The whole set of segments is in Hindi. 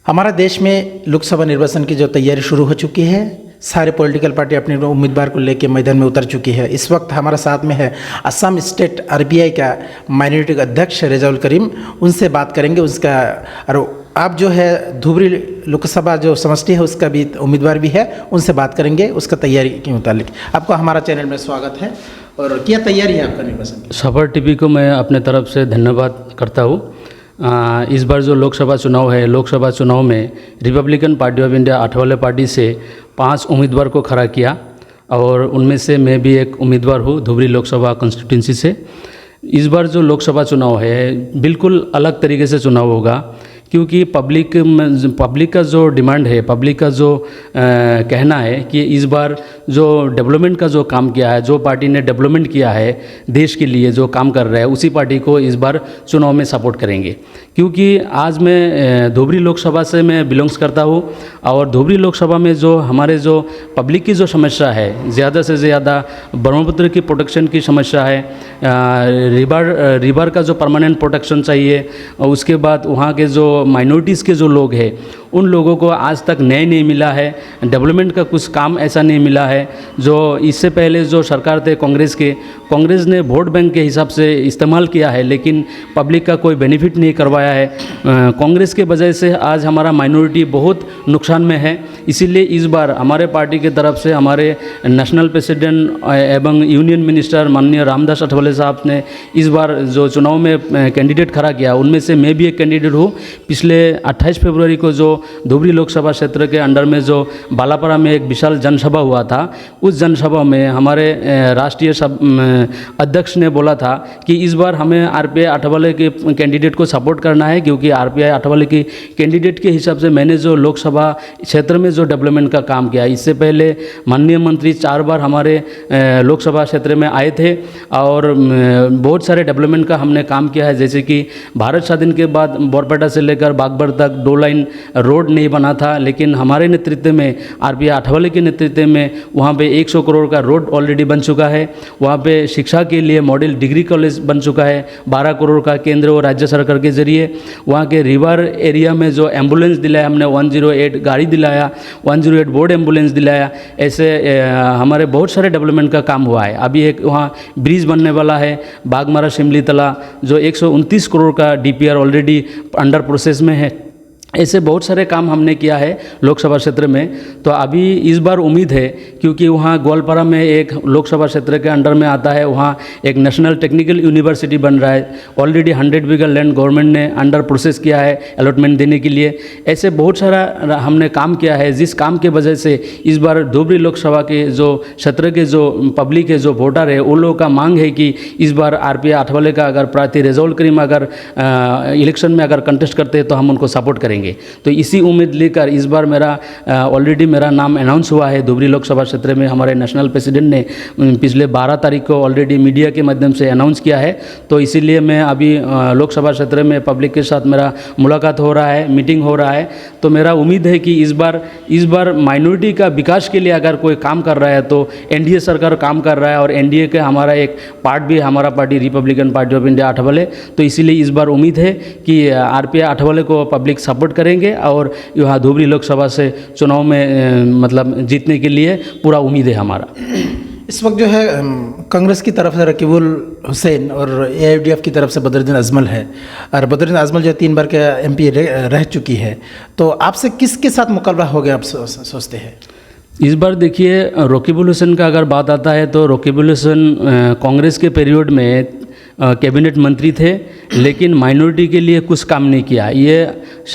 हमारा देश में लोकसभा निर्वाचन की जो तैयारी शुरू हो चुकी है, सारे पॉलिटिकल पार्टी अपने उम्मीदवार को लेकर मैदान में उतर चुकी है। इस वक्त हमारे साथ में है असम स्टेट आरपीआई का माइनॉरिटी अध्यक्ष रेजाउल करीम। उनसे बात करेंगे। उसका और आप जो है धुबरी लोकसभा जो समष्टि है उसका भी उम्मीदवार भी है, उनसे बात करेंगे उसका तैयारी के मुतालिक। आपको हमारा चैनल में स्वागत है। और क्या तैयारी है आपका निर्वाचन की? सफर टीवी को मैं अपने तरफ से धन्यवाद करता हूँ। इस बार जो लोकसभा चुनाव है, लोकसभा चुनाव में रिपब्लिकन पार्टी ऑफ इंडिया 8 वाले पार्टी से 5 उम्मीदवार को खड़ा किया और उनमें से मैं भी एक उम्मीदवार हूँ धुबरी लोकसभा कॉन्स्टिट्यूंसी से। इस बार जो लोकसभा चुनाव है बिल्कुल अलग तरीके से चुनाव होगा, क्योंकि पब्लिक का जो डिमांड है, पब्लिक का जो कहना है कि इस बार जो डेवलपमेंट का जो काम किया है, जो पार्टी ने डेवलपमेंट किया है देश के लिए जो काम कर रहा है, उसी पार्टी को इस बार चुनाव में सपोर्ट करेंगे। क्योंकि आज मैं धुबरी लोकसभा से मैं बिलोंग्स करता हूँ और धुबरी लोकसभा में जो हमारे जो पब्लिक की जो समस्या है, ज़्यादा से ज़्यादा ब्रह्मपुत्र की प्रोटेक्शन की समस्या है, रिवर का जो परमानेंट प्रोटेक्शन चाहिए, और उसके बाद वहाँ के जो माइनॉरिटीज़ के जो लोग हैं उन लोगों को आज तक न्याय नहीं मिला है, डेवलपमेंट का कुछ काम ऐसा नहीं मिला है। जो इससे पहले जो सरकार थे कांग्रेस ने वोट बैंक के हिसाब से इस्तेमाल किया है, लेकिन पब्लिक का कोई बेनिफिट नहीं करवाया है। कांग्रेस के वजह से आज हमारा माइनॉरिटी बहुत नुकसान में है। इसीलिए इस बार हमारे पार्टी की तरफ से हमारे नेशनल प्रेसिडेंट एवं यूनियन मिनिस्टर माननीय रामदास अठावले साहब ने इस बार जो चुनाव में कैंडिडेट खड़ा किया, उनमें से मैं भी एक कैंडिडेट हूँ। पिछले 28 फरवरी को जो धुबरी लोकसभा क्षेत्र के अंडर में जो बालापारा में एक विशाल जनसभा हुआ था, उस जनसभा में हमारे राष्ट्रीय अध्यक्ष ने बोला था कि इस बार हमें आरपीआई अठावले के कैंडिडेट को सपोर्ट करना है, क्योंकि आरपीआई अठावले की कैंडिडेट के हिसाब से मैंने जो लोकसभा क्षेत्र में जो डेवलपमेंट का काम किया, इससे पहले माननीय मंत्री 4 बार हमारे लोकसभा क्षेत्र में आए थे और बहुत सारे डेवलपमेंट का हमने काम किया है। जैसे कि भारत स्वाधीन के बाद बोरपेटा से लेकर बागबर तक 2 लाइन रोड नहीं बना था, लेकिन हमारे नेतृत्व में आरपीआई अठावले के नेतृत्व में वहाँ पे 100 करोड़ का रोड ऑलरेडी बन चुका है। वहाँ पे शिक्षा के लिए मॉडल डिग्री कॉलेज बन चुका है 12 करोड़ का केंद्र और राज्य सरकार के जरिए। वहाँ के रिवर एरिया में जो एम्बुलेंस दिलाया हमने, 108 गाड़ी दिलाया, 108 बोर्ड एम्बुलेंस दिलाया। ऐसे हमारे बहुत सारे डेवलपमेंट का काम हुआ है। अभी एक वहाँ ब्रिज बनने वाला है बागमारा शिमली तला, जो 129 करोड़ का डीपीआर ऑलरेडी अंडर प्रोसेस में है। ऐसे बहुत सारे काम हमने किया है लोकसभा क्षेत्र में। तो अभी इस बार उम्मीद है, क्योंकि वहाँ ग्वालपारा में एक लोकसभा क्षेत्र के अंडर में आता है, वहाँ एक नेशनल टेक्निकल यूनिवर्सिटी बन रहा है। ऑलरेडी 100 बीघा लैंड गवर्नमेंट ने अंडर प्रोसेस किया है अलॉटमेंट देने के लिए। ऐसे बहुत सारा हमने काम किया है, जिस काम के वजह से इस बार धुबरी लोकसभा के जो क्षेत्र के जो पब्लिक है, जो वोटर है, उन लोगों का मांग है कि इस बार आरपीआई अठावले का अगर प्रार्थी रेजाउल करीम अगर इलेक्शन में अगर कंटेस्ट करते हैं तो हम उनको सपोर्ट करेंगे। तो इसी उम्मीद लेकर इस बार मेरा ऑलरेडी मेरा नाम अनाउंस हुआ है धुबरी लोकसभा क्षेत्र में। हमारे नेशनल प्रेसिडेंट ने पिछले 12 तारीख को ऑलरेडी मीडिया के माध्यम से अनाउंस किया है। तो इसीलिए मैं अभी लोकसभा क्षेत्र में पब्लिक के साथ मेरा मुलाकात हो रहा है, मीटिंग हो रहा है। तो मेरा उम्मीद है कि इस बार माइनॉरिटी का विकास के लिए अगर कोई काम कर रहा है तो एनडीए सरकार काम कर रहा है, और एनडीए का हमारा एक पार्ट भी हमारा party Republican party of India Athawale. तो इसीलिए इस बार उम्मीद है कि आरपीआई अठावले को पब्लिक सपोर्ट करेंगे और यहाँ धुबरी लोकसभा से चुनाव में मतलब जीतने के लिए पूरा उम्मीद है हमारा। इस वक्त जो है कांग्रेस की तरफ से रकीबुल हुसैन और एआईयूडीएफ की तरफ से बदरुद्दीन अजमल है, और बदरुद्दीन अजमल जो 3 बार के एमपी रह चुकी है। तो आपसे किसके साथ मुकाबला हो गया आप सोचते हैं? इस बार देखिए, रकीबुल हुसैन का अगर बात आता है तो रकीबुल हुसैन कांग्रेस के पीरियड में कैबिनेट मंत्री थे, लेकिन माइनॉरिटी के लिए कुछ काम नहीं किया। ये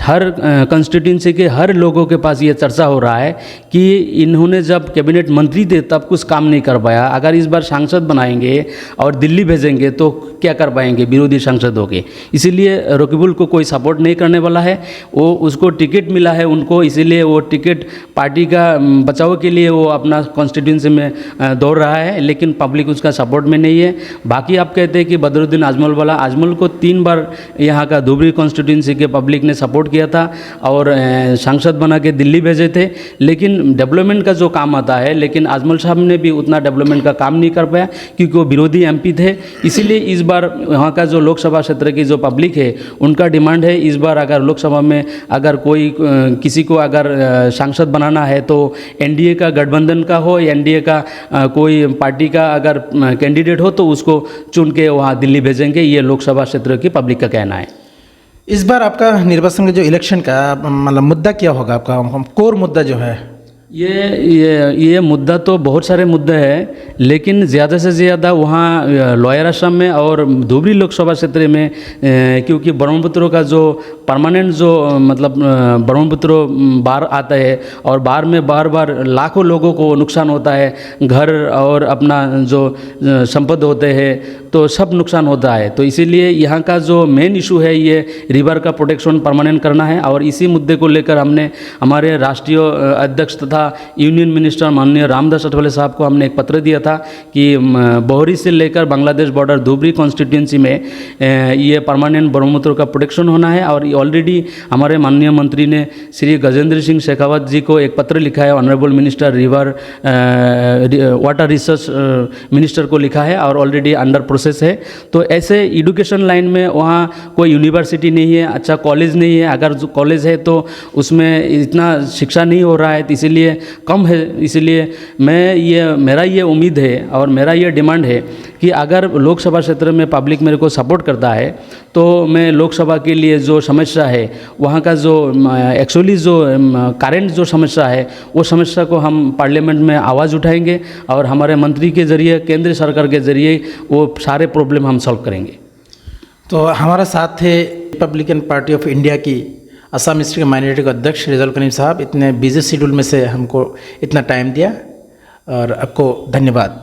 हर कंस्टिट्यूंसी के हर लोगों के पास ये चर्चा हो रहा है कि इन्होंने जब कैबिनेट मंत्री थे तब कुछ काम नहीं कर पाया। अगर इस बार सांसद बनाएंगे और दिल्ली भेजेंगे तो क्या कर पाएंगे विरोधी सांसद होके। इसीलिए रकीबुल को कोई सपोर्ट नहीं करने वाला है। वो उसको टिकट मिला है उनको, इसीलिए वो टिकट पार्टी का बचाव के लिए वो अपना कॉन्स्टिट्यूंसी में दौड़ रहा है, लेकिन पब्लिक उसका सपोर्ट में नहीं है। बाकी आप कहते हैं कि बदरुद्दीन आजमल वाला, आजमल को 3 बार यहाँ का धुबरी कॉन्स्टिट्यूंसी के पब्लिक ने सपोर्ट किया था और सांसद बना के दिल्ली भेजे थे। लेकिन डेवलपमेंट का जो काम आता है, लेकिन आजमल साहब ने भी उतना डेवलपमेंट का काम नहीं कर पाया क्योंकि वो विरोधी एमपी थे। इसीलिए इस बार वहाँ का जो लोकसभा क्षेत्र की जो पब्लिक है उनका डिमांड है इस बार अगर लोकसभा में अगर कोई किसी को अगर सांसद बनाना है तो एनडीए का गठबंधन का हो, एनडीए का कोई पार्टी का अगर कैंडिडेट हो तो उसको चुन के वहाँ दिल्ली भेजेंगे, ये लोकसभा क्षेत्र की पब्लिक का कहना है। इस बार आपका निर्वाचन का जो इलेक्शन का मतलब मुद्दा क्या होगा आपका, कोर मुद्दा जो है? ये मुद्दा तो बहुत सारे मुद्दे हैं, लेकिन ज़्यादा से ज़्यादा वहाँ लोअर असम में और धुबरी लोकसभा क्षेत्र में क्योंकि ब्रह्मपुत्र का जो परमानेंट जो मतलब ब्रह्मपुत्र बाढ़ आता है और बाढ़ में बार बार लाखों लोगों को नुकसान होता है, घर और अपना जो संपत्ति होते हैं तो सब नुकसान होता है। तो इसीलिए यहाँ का जो मेन इशू है ये रिवर का प्रोटेक्शन परमानेंट करना है और इसी मुद्दे को लेकर हमने हमारे राष्ट्रीय अध्यक्ष तथा यूनियन मिनिस्टर माननीय रामदास अठावले साहब को हमने एक पत्र दिया था कि बोहरी से लेकर बांग्लादेश बॉर्डर धुबरी कॉन्स्टिट्यूंसी में ये परमानेंट ब्रह्मपुत्र का प्रोटेक्शन होना है। और ऑलरेडी हमारे माननीय मंत्री ने श्री गजेंद्र सिंह शेखावत जी को एक पत्र लिखा है, honourable minister river water resource minister को लिखा है और ऑलरेडी अंडर प्रोसेस है। तो ऐसे एजुकेशन लाइन में वहाँ कोई यूनिवर्सिटी नहीं है, अच्छा कॉलेज नहीं है, अगर जो कॉलेज है तो उसमें इतना शिक्षा नहीं हो रहा है, तो इसीलिए कम है। इसलिए मेरा ये उम्मीद है और मेरा ये डिमांड है कि अगर लोकसभा क्षेत्र में पब्लिक मेरे को सपोर्ट करता है तो मैं लोकसभा के लिए जो समस्या है वहाँ का जो एक्चुअली जो करेंट जो समस्या है वो समस्या को हम पार्लियामेंट में आवाज़ उठाएंगे और हमारे मंत्री के ज़रिए केंद्र सरकार के ज़रिए वो सारे प्रॉब्लम हम सॉल्व करेंगे। तो हमारा साथ थे रिपब्लिकन पार्टी ऑफ इंडिया की असम डिस्ट्रिक्ट के माइनॉरिटी के अध्यक्ष रिजवाल करीम साहब, इतने बिजी शेड्यूल में से हमको इतना टाइम दिया और आपको धन्यवाद।